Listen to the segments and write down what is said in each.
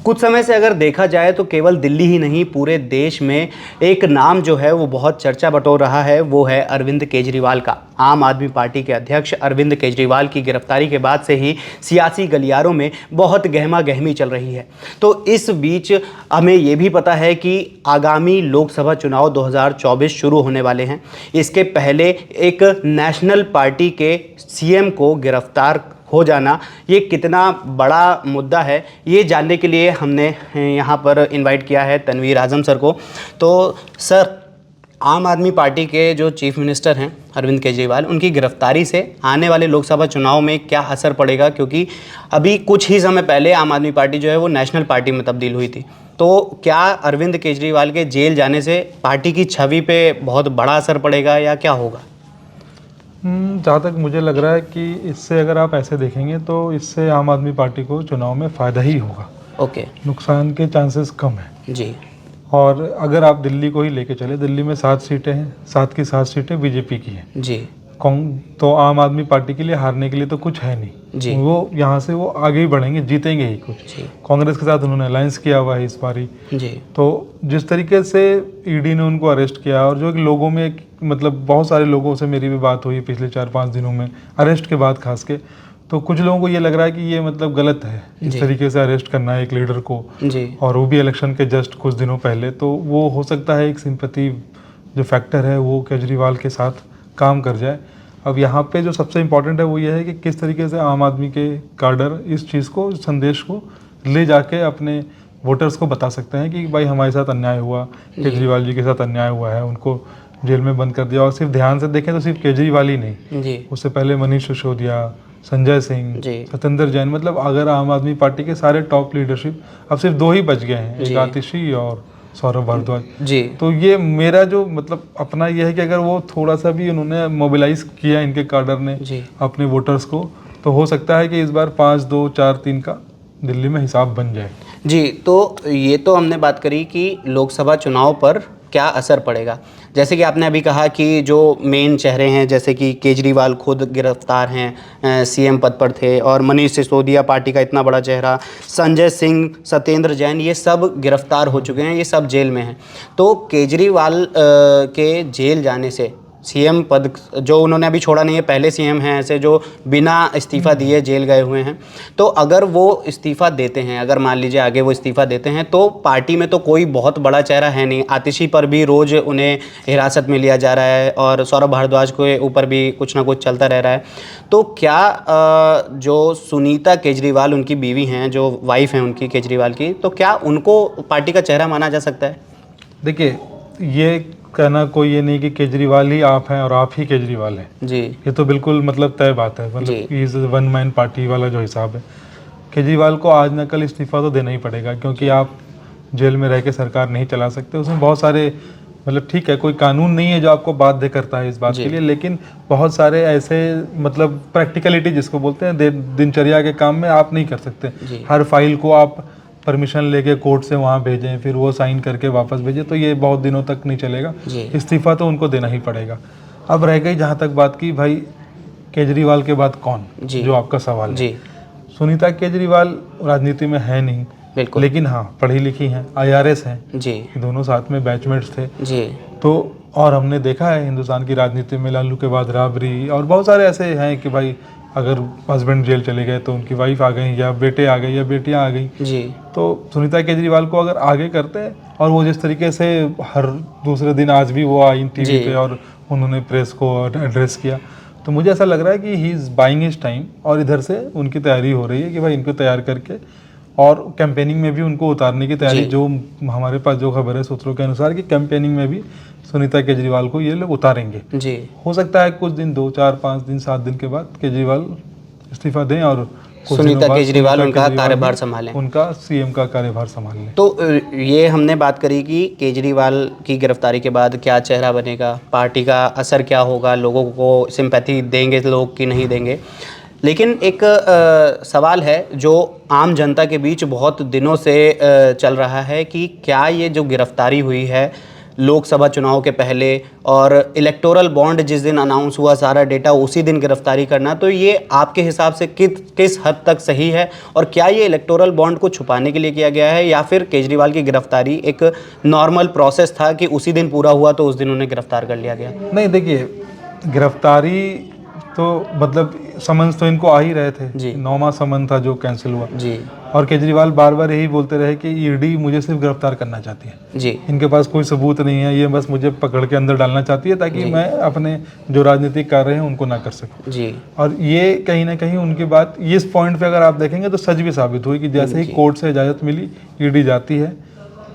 कुछ समय से अगर देखा जाए तो केवल दिल्ली ही नहीं, पूरे देश में एक नाम जो है वो बहुत चर्चा बटोर रहा है, वो है अरविंद केजरीवाल का। आम आदमी पार्टी के अध्यक्ष अरविंद केजरीवाल की गिरफ्तारी के बाद से ही सियासी गलियारों में बहुत गहमा गहमी चल रही है। तो इस बीच हमें ये भी पता है कि आगामी लोकसभा चुनाव 2024 शुरू होने वाले हैं। इसके पहले एक नेशनल पार्टी के सीएम को गिरफ्तार हो जाना ये कितना बड़ा मुद्दा है, ये जानने के लिए हमने यहाँ पर इनवाइट किया है तनवीर आज़म सर को। तो सर, आम आदमी पार्टी के जो चीफ मिनिस्टर हैं अरविंद केजरीवाल, उनकी गिरफ्तारी से आने वाले लोकसभा चुनाव में क्या असर पड़ेगा? क्योंकि अभी कुछ ही समय पहले आम आदमी पार्टी जो है वो नेशनल पार्टी में तब्दील हुई थी। तो क्या अरविंद केजरीवाल के जेल जाने से पार्टी की छवि पे बहुत बड़ा असर पड़ेगा या क्या होगा? जहाँ तक मुझे लग रहा है कि इससे अगर आप ऐसे देखेंगे तो इससे आम आदमी पार्टी को चुनाव में फ़ायदा ही होगा। ओके। नुकसान के चांसेस कम हैं जी। और अगर आप दिल्ली को ही लेके चले, दिल्ली में 7 सीटें हैं, 7 की 7 सीटें बीजेपी की हैं जी। तो आम आदमी पार्टी के लिए हारने के लिए तो कुछ है नहीं जी। वो यहाँ से वो आगे ही बढ़ेंगे, जीतेंगे ही कुछ। जी। कांग्रेस के साथ उन्होंने अलायंस किया हुआ है इस बारी। जी। तो जिस तरीके से ईडी ने उनको अरेस्ट किया और जो कि लोगों में मतलब बहुत सारे लोगों से मेरी भी बात हुई पिछले 4-5 दिनों में अरेस्ट के बाद खास के, तो कुछ लोगों को ये लग रहा है कि ये मतलब गलत है इस तरीके से अरेस्ट करना है एक लीडर को। जी। और वो भी इलेक्शन के जस्ट कुछ दिनों पहले, तो वो हो सकता है एक सिंपैथी जो फैक्टर है वो केजरीवाल के साथ काम कर जाए। अब यहाँ पे जो सबसे इम्पोर्टेंट है वो ये है कि किस तरीके से आम आदमी के काडर इस चीज़ को, इस संदेश को ले जाके अपने वोटर्स को बता सकते हैं कि भाई हमारे साथ अन्याय हुआ, केजरीवाल जी के साथ अन्याय हुआ है, उनको जेल में बंद कर दिया। और सिर्फ ध्यान से देखें तो सिर्फ केजरीवाल ही नहीं जी, उससे पहले मनीष सिसोदिया, संजय सिंह, सत्येंद्र जैन, मतलब अगर आम आदमी पार्टी के सारे टॉप लीडरशिप अब सिर्फ 2 ही बच गए हैं, एक आतिशी और सौरभ भारद्वाज जी। तो ये मेरा जो मतलब अपना ये है कि अगर वो थोड़ा सा भी उन्होंने मोबिलाइज किया इनके काडर ने अपने वोटर्स को, तो हो सकता है कि इस बार 5-2-4-3 का दिल्ली में हिसाब बन जाए जी। तो ये तो हमने बात करी कि लोकसभा चुनाव पर क्या असर पड़ेगा। जैसे कि आपने अभी कहा कि जो मेन चेहरे हैं, जैसे कि केजरीवाल खुद गिरफ्तार हैं, सीएम पद पर थे, और मनीष सिसोदिया पार्टी का इतना बड़ा चेहरा, संजय सिंह, सत्येंद्र जैन, ये सब गिरफ्तार हो चुके हैं, ये सब जेल में हैं। तो केजरीवाल के जेल जाने से सीएम पद जो उन्होंने अभी छोड़ा नहीं है, पहले सीएम हैं ऐसे जो बिना इस्तीफ़ा दिए जेल गए हुए हैं, तो अगर वो इस्तीफ़ा देते हैं, अगर मान लीजिए आगे वो इस्तीफ़ा देते हैं, तो पार्टी में तो कोई बहुत बड़ा चेहरा है नहीं। आतिशी पर भी रोज़ उन्हें हिरासत में लिया जा रहा है और सौरभ भारद्वाज के ऊपर भी कुछ ना कुछ चलता रह रहा है। तो क्या जो सुनीता केजरीवाल उनकी बीवी हैं, जो वाइफ हैं उनकी केजरीवाल की, तो क्या उनको पार्टी का चेहरा माना जा सकता है? देखिए, ये कहना कोई ये नहीं कि केजरीवाल ही आप हैं और आप ही केजरीवाल हैं जी, ये तो बिल्कुल मतलब तय बात है। मतलब इस 1 मैन पार्टी वाला जो हिसाब है, केजरीवाल को आज न कल इस्तीफा तो देना ही पड़ेगा, क्योंकि आप जेल में रह के सरकार नहीं चला सकते। उसमें बहुत सारे मतलब ठीक है, कोई कानून नहीं है जो आपको बाध्य करता है इस बात के लिए, लेकिन बहुत सारे ऐसे मतलब प्रैक्टिकलिटी जिसको बोलते हैं दिनचर्या के काम में आप नहीं कर सकते। हर फाइल को आप परमिशन लेके कोर्ट से वहाँ भेजें, फिर वो साइन करके वापस भेजें, तो ये बहुत दिनों तक नहीं चलेगा। इस्तीफा तो उनको देना ही पड़ेगा। अब रह गई जहाँ तक बात की भाई केजरीवाल के बाद कौन, जो आपका सवाल है। सुनीता केजरीवाल राजनीति में है नहीं बिल्कुल, लेकिन हाँ पढ़ी लिखी हैं, IRS हैं जी, दोनों साथ में बैचमेट्स थे जी। तो और हमने देखा है हिंदुस्तान की राजनीति में लालू के बाद राबरी और बहुत सारे ऐसे हैं कि भाई अगर हस्बैंड जेल चले गए तो उनकी वाइफ आ गई, या बेटे आ गए, या बेटियां आ गई जी। तो सुनीता केजरीवाल को अगर आगे करते हैं, और वो जिस तरीके से हर दूसरे दिन आज भी वो आई टीवी पे और उन्होंने प्रेस को एड्रेस किया, तो मुझे ऐसा लग रहा है कि he is buying his time. और इधर से उनकी तैयारी हो रही है कि भाई इनको तैयार करके और कैंपेनिंग में भी उनको उतारने की तैयारी, जो हमारे पास जो खबर है सूत्रों के अनुसार कि कैंपेनिंग में भी सुनीता केजरीवाल को ये लोग उतारेंगे जी। हो सकता है कुछ दिन 2-4-5 दिन 7 दिन के बाद केजरीवाल इस्तीफा दें और सुनीता केजरीवाल उनका कार्यभार संभालें, उनका सीएम का कार्यभार संभाल लें। तो ये हमने बात करी कि केजरीवाल की गिरफ्तारी के बाद क्या चेहरा बनेगा, पार्टी का असर क्या होगा, लोगों को सिंपैथी देंगे लोग कि नहीं देंगे। लेकिन एक सवाल है जो आम जनता के बीच बहुत दिनों से चल रहा है कि क्या ये जो गिरफ्तारी हुई है लोकसभा चुनाव के पहले, और इलेक्टोरल बॉन्ड जिस दिन अनाउंस हुआ सारा डेटा उसी दिन गिरफ्तारी करना, तो ये आपके हिसाब से किस हद तक सही है? और क्या ये इलेक्टोरल बॉन्ड को छुपाने के लिए किया गया है, या फिर केजरीवाल की गिरफ्तारी एक नॉर्मल प्रोसेस था कि उसी दिन पूरा हुआ तो उस दिन उन्हें गिरफ्तार कर लिया गया? नहीं, देखिए, गिरफ्तारी तो मतलब समन्स तो इनको आ ही रहे थे जी। 9वां समन था जो कैंसिल हुआ जी। और केजरीवाल बार बार यही बोलते रहे कि ईडी मुझे सिर्फ गिरफ्तार करना चाहती है जी, इनके पास कोई सबूत नहीं है, ये बस मुझे पकड़ के अंदर डालना चाहती है ताकि मैं अपने जो राजनीतिक कार्य हैं उनको ना कर सकूं जी। और ये कहीं ना कहीं उनकी बात इस पॉइंट पे अगर आप देखेंगे तो सच भी साबित हुई कि जैसे ही कोर्ट से इजाज़त मिली, ईडी जाती है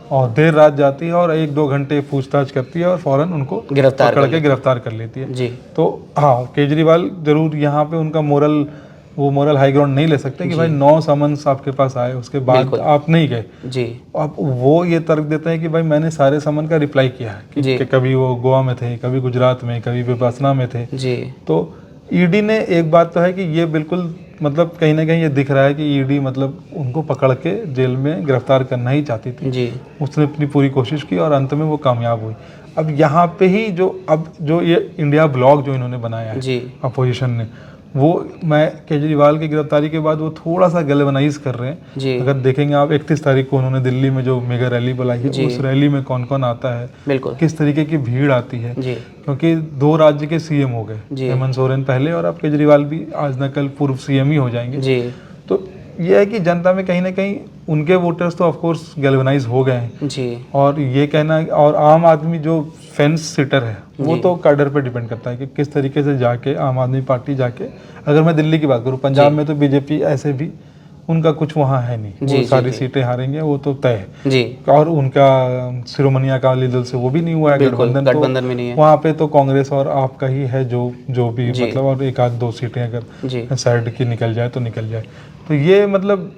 और देर रात जाती है और 1-2 घंटे पूछताछ करती है और फौरन उनको गिरफ्तार कर लेती है जी। तो हाँ, केजरीवाल जरूर यहाँ पे उनका मोरल हाई ग्राउंड नहीं ले सकते कि भाई 9 समन्स आपके पास आए उसके बाद आप नहीं गए जी। अब वो ये तर्क देते हैं कि भाई मैंने सारे समन का रिप्लाई किया है कि कभी वो गोवा में थे, कभी गुजरात में, कभी विपासना में थे जी। तो ईडी ने एक बात तो है कि ये बिल्कुल मतलब कहीं ना कहीं ये दिख रहा है कि ईडी मतलब उनको पकड़ के जेल में गिरफ्तार करना ही चाहती थी जी। उसने अपनी पूरी कोशिश की और अंत में वो कामयाब हुई। अब यहाँ पे ही जो ये इंडिया ब्लॉग जो इन्होंने बनाया है अपोजिशन ने, वो मैं केजरीवाल की गिरफ्तारी के बाद वो थोड़ा सा गैल्वेनाइज कर रहे हैं जी। अगर देखेंगे आप 31 तारीख को उन्होंने दिल्ली में जो मेगा रैली बुलाई है, उस रैली में कौन कौन आता है, किस तरीके की भीड़ आती है जी। क्योंकि 2 राज्य के सीएम हो गए, हेमंत सोरेन पहले और अब केजरीवाल भी आज न कल पूर्व सीएम ही हो जाएंगे जी। तो ये है कि जनता में कहीं ना कहीं उनके वोटर्स तो ऑफ कोर्स गैल्वेनाइज हो गए हैं जी। और ये कहना, और आम आदमी जो फेंस सिटर है वो तो कैडर पे डिपेंड करता है कि किस तरीके से जाके आम आदमी पार्टी जाके, अगर मैं दिल्ली की बात करूँ, पंजाब में तो बीजेपी ऐसे भी उनका कुछ वहाँ है नहीं, वो सारी सीटें हारेंगे, वो तो तय है जी। और उनका शिरोमणि अकाली दल से वो भी नहीं हुआ है, गठबंधन में नहीं है, वहाँ पे तो कांग्रेस और आपका ही है जो भी मतलब, और 1-2 सीटें अगर साइड की निकल जाए तो निकल जाए। तो ये मतलब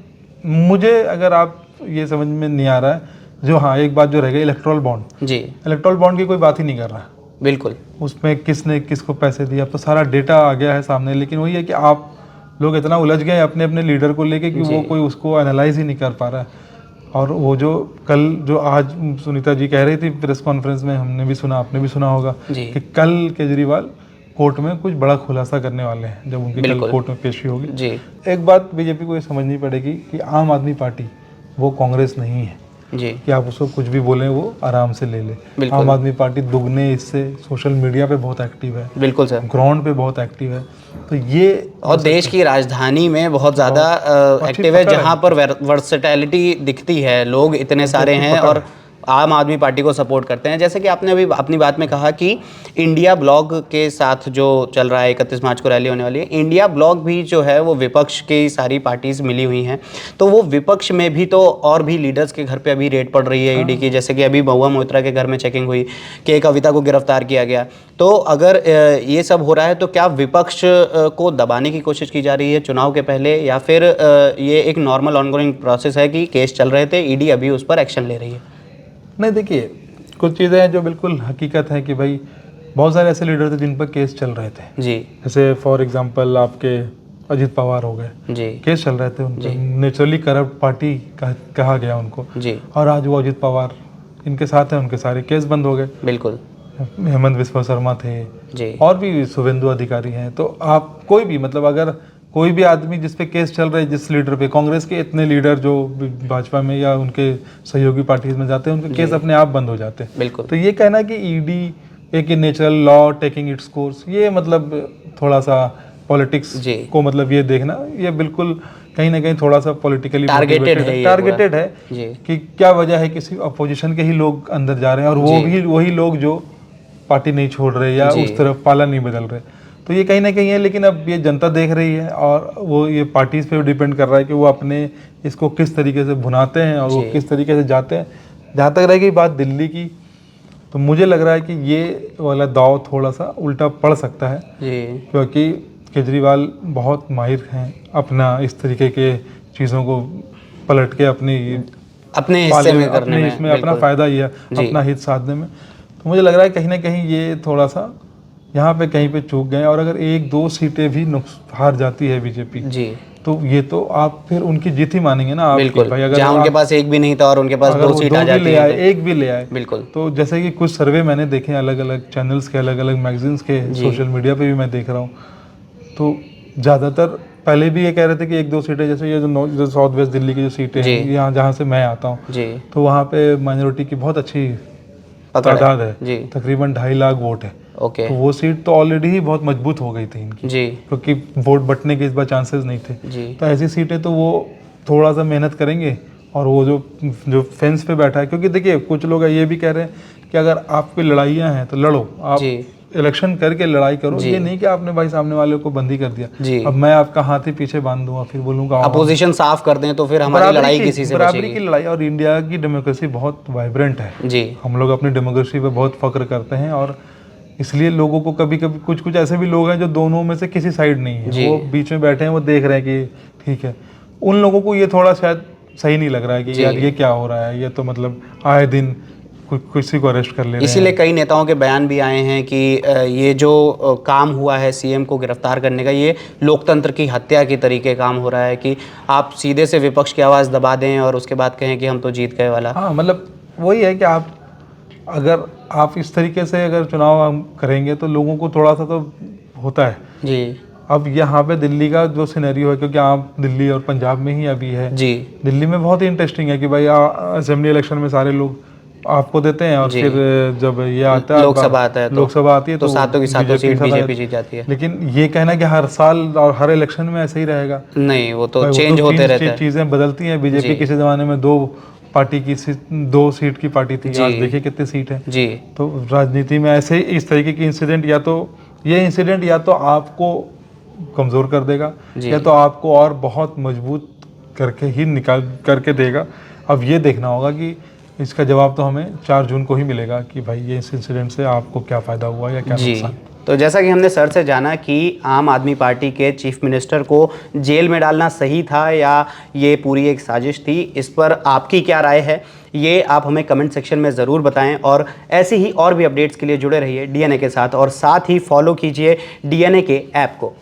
मुझे अगर आप ये समझ में नहीं आ रहा है जो, हाँ एक बात जो रह गई इलेक्टोरल बॉन्ड जी। इलेक्टोरल बॉन्ड की कोई बात ही नहीं कर रहा बिल्कुल, उसमें किसने किसको पैसे दिए, अब तो सारा डेटा आ गया है सामने, लेकिन वही है कि आप लोग इतना उलझ गए अपने अपने लीडर को लेके कि वो कोई उसको एनालाइज ही नहीं कर पा रहा है। और वो जो आज सुनीता जी कह रही थी प्रेस कॉन्फ्रेंस में, हमने भी सुना, आपने भी सुना होगा कि कल केजरीवाल कोर्ट में कुछ बड़ा खुलासा करने वाले हैं जब उनकी कल कोर्ट में पेशी होगी जी। एक बात बीजेपी को ये समझनी पड़ेगी कि आम आदमी पार्टी वो कांग्रेस नहीं है जी, कि आप उसको कुछ भी बोलें वो आराम से ले ले। आम आदमी पार्टी दुगने इससे सोशल मीडिया पे बहुत एक्टिव है, बिल्कुल सर, ग्राउंड पे बहुत एक्टिव है, तो ये और देश की राजधानी में बहुत ज़्यादा एक्टिव है, जहाँ पर वर्सेटैलिटी दिखती है, लोग इतने सारे हैं और आम आदमी पार्टी को सपोर्ट करते हैं। जैसे कि आपने अभी अपनी बात में कहा कि इंडिया ब्लॉग के साथ जो चल रहा है, 31 मार्च को रैली होने वाली है, इंडिया ब्लॉग भी जो है वो विपक्ष की सारी पार्टीज मिली हुई हैं, तो वो विपक्ष में भी तो और भी लीडर्स के घर पे अभी रेड पड़ रही है ईडी की, जैसे कि अभी महुआ मोइत्रा के घर में चेकिंग हुई, के कविता को गिरफ्तार किया गया। तो अगर ये सब हो रहा है तो क्या विपक्ष को दबाने की कोशिश की जा रही है चुनाव के पहले, या फिर ये एक नॉर्मल ऑनगोइंग प्रोसेस है कि केस चल रहे थे, ईडी अभी उस पर एक्शन ले रही है? नहीं, देखिए, कुछ चीज़ें हैं जो बिल्कुल हकीकत है कि भाई बहुत सारे ऐसे लीडर थे जिन पर केस चल रहे थे जी। जैसे फॉर एग्जांपल आपके अजित पवार हो गए जी, केस चल रहे थे उन पर, नेचुरली करप्ट पार्टी कहा गया उनको जी। और आज वो अजित पवार इनके साथ हैं, उनके सारे केस बंद हो गए बिल्कुल। हेमंत बिस्वा शर्मा थे जी, और भी शुभेंदु अधिकारी हैं। तो आप कोई भी मतलब अगर कोई भी आदमी जिस पे केस चल रहा है, जिस लीडर पे, कांग्रेस के इतने लीडर जो भाजपा में या उनके सहयोगी पार्टीज में जाते हैं, उनके केस अपने आप बंद हो जाते हैं बिल्कुल। तो ये कहना कि ईडी एक natural law taking its course, ये मतलब थोड़ा सा पॉलिटिक्स को मतलब ये देखना, ये बिल्कुल कहीं ना कहीं थोड़ा सा पॉलिटिकली टारगेटेड है कि क्या वजह है किसी अपोजिशन के ही लोग अंदर जा रहे हैं और वो भी वही लोग जो पार्टी नहीं छोड़ रहे या उस तरफ पाला नहीं बदल रहे। तो ये कहीं ना कहीं है, लेकिन अब ये जनता देख रही है और वो ये पार्टीज पे डिपेंड कर रहा है कि वो अपने इसको किस तरीके से भुनाते हैं और वो किस तरीके से जाते हैं। जहाँ तक रह गई बात दिल्ली की, तो मुझे लग रहा है कि ये वाला दाव थोड़ा सा उल्टा पड़ सकता है क्योंकि केजरीवाल बहुत माहिर हैं अपना इस तरीके के चीज़ों को पलट के अपने हिस्से में करने में, इसमें अपना फ़ायदा ही है, अपना हित साधने में। तो मुझे लग रहा है कहीं ना कहीं ये थोड़ा सा यहाँ पे कहीं पे चूक गए, और अगर 1-2 सीटें भी हार जाती है बीजेपी जी, तो ये तो आप फिर उनकी जीत ही मानेंगे ना आप। बिल्कुल, भाई अगर जहाँ उनके पास एक भी नहीं था और उनके पास 2 सीट आ जाती है, एक भी ले आए, बिल्कुल। तो जैसे कि कुछ सर्वे मैंने देखे अलग अलग चैनल्स के, अलग अलग मैगजीन्स के, सोशल मीडिया पे भी मैं देख रहा हूँ, तो ज़्यादातर पहले भी ये कह रहे थे कि 1-2 सीटें, जैसे ये जो साउथ वेस्ट दिल्ली की जो सीटें हैं, यहाँ जहाँ से मैं आता हूँ, तो वहाँ पे माइनॉरिटी की बहुत अच्छी तादाद है, तकरीबन 2.5 लाख वोट है। तो वो सीट तो ऑलरेडी ही बहुत मजबूत हो गई थी इनकी, क्योंकि वोट बटने के इस बार चांसेस नहीं थे। तो ऐसी सीटें तो वो थोड़ा सा मेहनत करेंगे, और वो जो फेंस पे बैठा है, क्योंकि देखिए कुछ लोग ये भी कह रहे हैं कि अगर आपकी लड़ाइयाँ हैं तो लड़ो, आप इलेक्शन करके लड़ाई करो, ये नहीं कि आपने भाई सामने वाले को बंदी कर दिया, अब मैं आपका हाथ ही पीछे बांध दूंगा, फिर बोलूँगा अपोजिशन साफ कर दें तो फिर हमारी लड़ाई किसी से बचेगी। बराबरी की लड़ाई। और इंडिया की डेमोक्रेसी बहुत वाइब्रेंट है, हम लोग अपनी डेमोक्रेसी पे बहुत फख्र करते हैं, और इसलिए लोगों को कभी कभी कुछ ऐसे भी लोग हैं जो दोनों में से किसी साइड नहीं है, वो बीच में बैठे हैं, वो देख रहे हैं कि ठीक है, उन लोगों को ये थोड़ा शायद सही नहीं लग रहा है कि यार ये क्या हो रहा है, ये तो मतलब आए दिन किसी को अरेस्ट कर ले रहे हैं। इसीलिए कई नेताओं के बयान भी आए हैं कि ये जो काम हुआ है सीएम को गिरफ्तार करने का, ये लोकतंत्र की हत्या के तरीके काम हो रहा है, कि आप सीधे से विपक्ष की आवाज़ दबा दें और उसके बाद कहें कि हम तो जीत गए वाला। हाँ, मतलब वही है कि अगर आप इस तरीके से अगर चुनाव करेंगे तो लोगों को थोड़ा सा तो होता है जी। अब यहाँ पे दिल्ली का जो सिनेरियो है, क्योंकि आप दिल्ली और पंजाब में ही अभी है जी, दिल्ली में बहुत ही इंटरेस्टिंग है कि भाई असेंबली इलेक्शन में सारे लोग आपको देते हैं, और फिर जब ये आता है लोकसभा आती है तो सातों की सातों सीट बीजेपी जीत जाती है। लेकिन ये कहना कि हर साल और हर इलेक्शन में ऐसे ही रहेगा, नहीं, वो तो चेंज होते रहते हैं, चीजें बदलती हैं। बीजेपी किसी जमाने में 2 सीट की पार्टी थी, आज देखिए कितनी सीट है जी। तो राजनीति में ऐसे इस तरीके की इंसिडेंट, या तो आपको कमजोर कर देगा, या तो आपको और बहुत मजबूत करके ही निकाल करके देगा। अब ये देखना होगा कि इसका जवाब तो हमें 4 जून को ही मिलेगा कि भाई ये इस इंसिडेंट से आपको क्या फ़ायदा हुआ या क्या नुकसान। तो जैसा कि हमने सर से जाना कि आम आदमी पार्टी के चीफ मिनिस्टर को जेल में डालना सही था या ये पूरी एक साजिश थी, इस पर आपकी क्या राय है, ये आप हमें कमेंट सेक्शन में ज़रूर बताएं। और ऐसे ही और भी अपडेट्स के लिए जुड़े रहिए डीएनए के साथ, और साथ ही फॉलो कीजिए डीएनए के ऐप को।